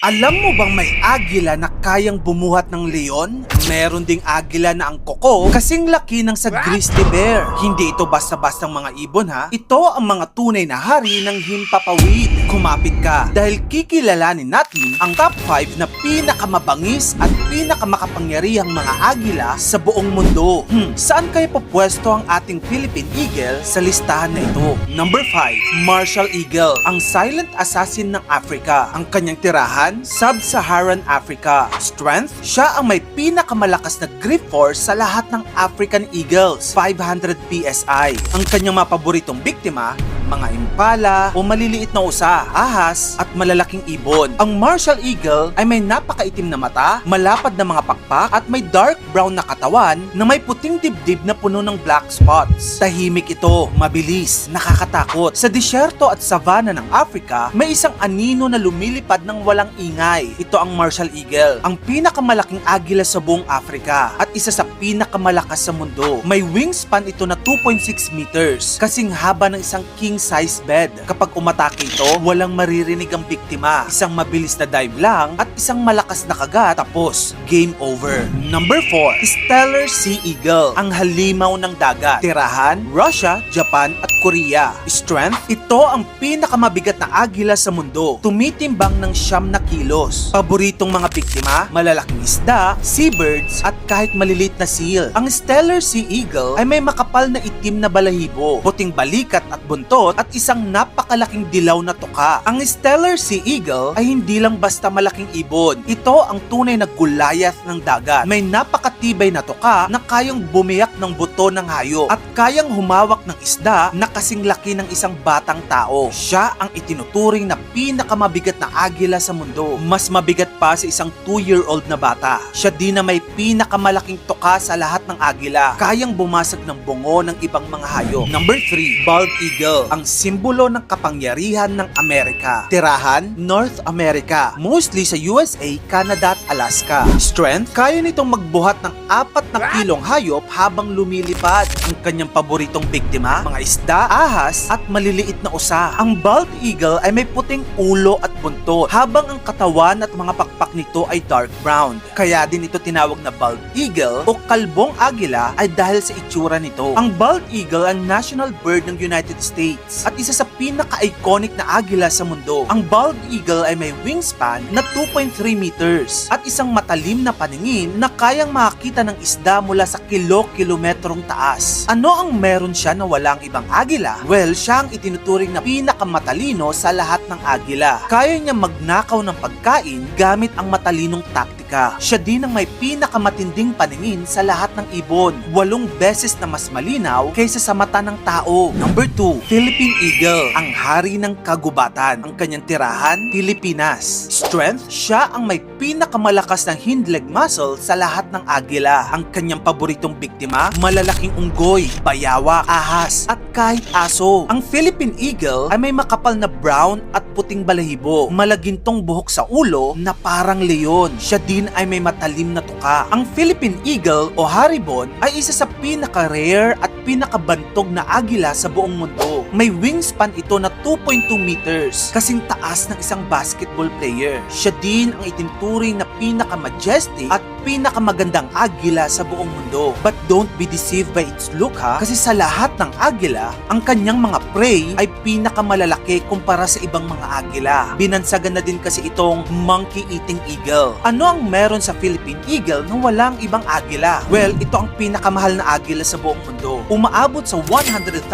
Alam mo bang may agila na kayang bumuhat ng leon? Meron ding agila na ang koko kasing laki ng sa grizzly bear. Hindi ito basta-bastang mga ibon ha. Ito ang mga tunay na hari ng himpapawid. Kumapit ka dahil kikilalanin natin ang top 5 na pinakamabangis at pinakamakapangyarihang mga agila sa buong mundo. Saan kaya papwesto ang ating Philippine Eagle sa listahan na ito? Number 5, Martial Eagle, ang silent assassin ng Africa. Ang kanyang tirahan, Sub-Saharan Africa. Strength, siya ang may pinakamalakas na grip force sa lahat ng African Eagles, 500 PSI. Ang kanyang mga paboritong biktima, mga impala o maliliit na usa, ahas at malalaking ibon. Ang Martial Eagle ay may napakaitim na mata, malapad na mga pakpak at may dark brown na katawan na may puting dibdib na puno ng black spots. Tahimik ito, mabilis, nakakatakot. Sa disyerto at savanna ng Africa, may isang anino na lumilipad ng walang ingay. Ito ang Martial Eagle, ang pinakamalaking agila sa buong Africa at isa sa pinakamalakas sa mundo. May wingspan ito na 2.6 meters, kasing haba ng isang king-size bed. Kapag umatake ito, walang maririnig ang biktima. Isang mabilis na dive lang at isang malakas na kagat, tapos game over. Number 4, Stellar Sea Eagle, ang halimaw ng dagat. Tirahan, Russia, Japan at Korea. Strength, ito ang pinakamabigat na agila sa mundo. Tumitimbang ng 9 na kilos. Paboritong mga biktima, malalaking isda, seabirds at kahit maliliit na seal. Ang Stellar Sea Eagle ay may makapal na itim na balahibo, puting balikat at buntot at isang napakalaking dilaw na tuka. Ang Stellar Sea Eagle ay hindi lang basta malaking ibon. Ito ang tunay na Goliath ng dagat. May napakatibay na tuka na kayang bumiyak ng buto ng hayop at kayang humawak ng isda na kasing laki ng isang batang tao. Siya ang itinuturing na pinakamabigat na agila sa mundo. Mas mabigat pa sa isang 2-year-old na bata. Siya din na may pinakamalaking tuka sa lahat ng agila. Kayang bumasag ng bungo ng ibang mga hayop. Number 3, Bald Eagle, ang simbolo ng kapangyarihan ng Amerika. Tirahan, North America, mostly sa USA, Canada at Alaska. Strength, kaya nitong magbuhat ng 4 na kilong hayop habang lumilipad. Ang kanyang paboritong biktima, mga isda, ahas at maliliit na usa. Ang Bald Eagle ay may puting ulo at buntot, habang ang katawan at mga pakpak nito ay dark brown. Kaya din ito tinawag na Bald Eagle o kalbong agila ay dahil sa itsura nito. Ang Bald Eagle ang national bird ng United States at isa sa pinaka-iconic na agila sa mundo. Ang Bald Eagle ay may wingspan na 2.3 meters at isang matalim na paningin na kayang makakita ng isda mula sa kilo-kilometrong taas. Ano ang meron siya na walang ibang agila? Well, siya ang itinuturing na pinakamatalino sa lahat ng agila. Kaya niya magnakaw ng pagkain gamit ang matalinong taktika. Siya din ang may pinakamatinding paningin sa lahat ng ibon. 8 beses na mas malinaw kaysa sa mata ng tao. Number 2, Philippine Eagle, ang hari ng kagubatan. Ang kanyang tirahan, Pilipinas. Strength, siya ang may pinakamalakas ng hind leg muscle sa lahat ng agila. Ang kanyang paboritong biktima, malalaking unggoy, bayawak, ahas at kahit aso. Ang Philippine Eagle ay may makapal na brown at puting balahibo, malagintong buhok sa ulo na parang leon. Siya din ay may matalim na tuka. Ang Philippine Eagle o haribon ay isa sa pinaka-rare at pinakabantog na agila sa buong mundo. May wingspan ito na 2.2 meters, kasing taas ng isang basketball player. Siya din ang itinuturing na pinaka-majestic at pinakamagandang agila sa buong mundo. But don't be deceived by its look ha, kasi sa lahat ng agila, ang kanyang mga prey ay pinakamalalaki kumpara sa ibang mga agila. Binansagan na din kasi itong monkey-eating eagle. Ano ang meron sa Philippine Eagle na walang ibang agila? Well, ito ang pinakamahal na agila sa buong mundo. Umaabot sa $100,000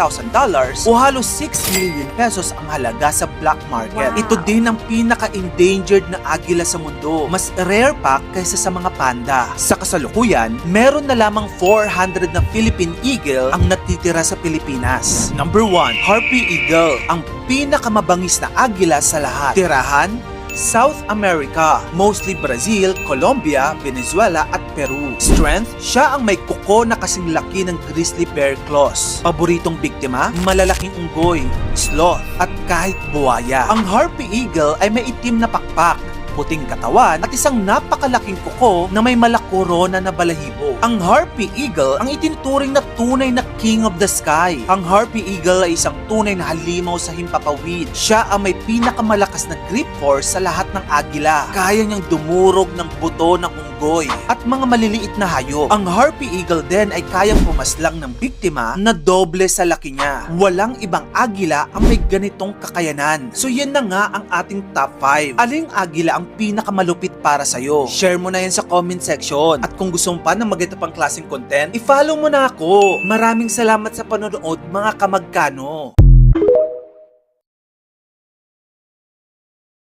o halos 6 million pesos ang halaga sa black market. Ito din ang pinaka-endangered na agila sa mundo. Mas rare pa kaysa sa mga panda. Sa kasalukuyan, meron na lamang 400 na Philippine Eagle ang natitira sa Pilipinas. Number 1, Harpy Eagle, ang pinakamabangis na agila sa lahat. Tirahan, South America, mostly Brazil, Colombia, Venezuela at Peru. Strength, siya ang may kuko na kasing laki ng grizzly bear claws. Paboritong biktima, malalaking unggoy, sloth at kahit buwaya. Ang Harpy Eagle ay may itim na pakpak, puting katawan at isang napakalaking kuko na may malakorona na balahibo. show. Ang Harpy Eagle ang itinuturing na tunay na king of the sky. Ang Harpy Eagle ay isang tunay na halimaw sa himpapawid. Siya ang may pinakamalakas na grip force sa lahat ng agila. Kaya niyang dumurog ng buto ng unggoy at mga maliliit na hayop. Ang Harpy Eagle din ay kayang pumaslang ng biktima na doble sa laki niya. Walang ibang agila ang may ganitong kakayanan. So yan na nga ang ating top 5. Aling agila ang pinakamalupit para sa'yo? Share mo na yan sa comment section. At kung gusto mo pa ng maganda pang klaseng content, i-follow mo na ako. Maraming salamat sa panonood mga kamagkano.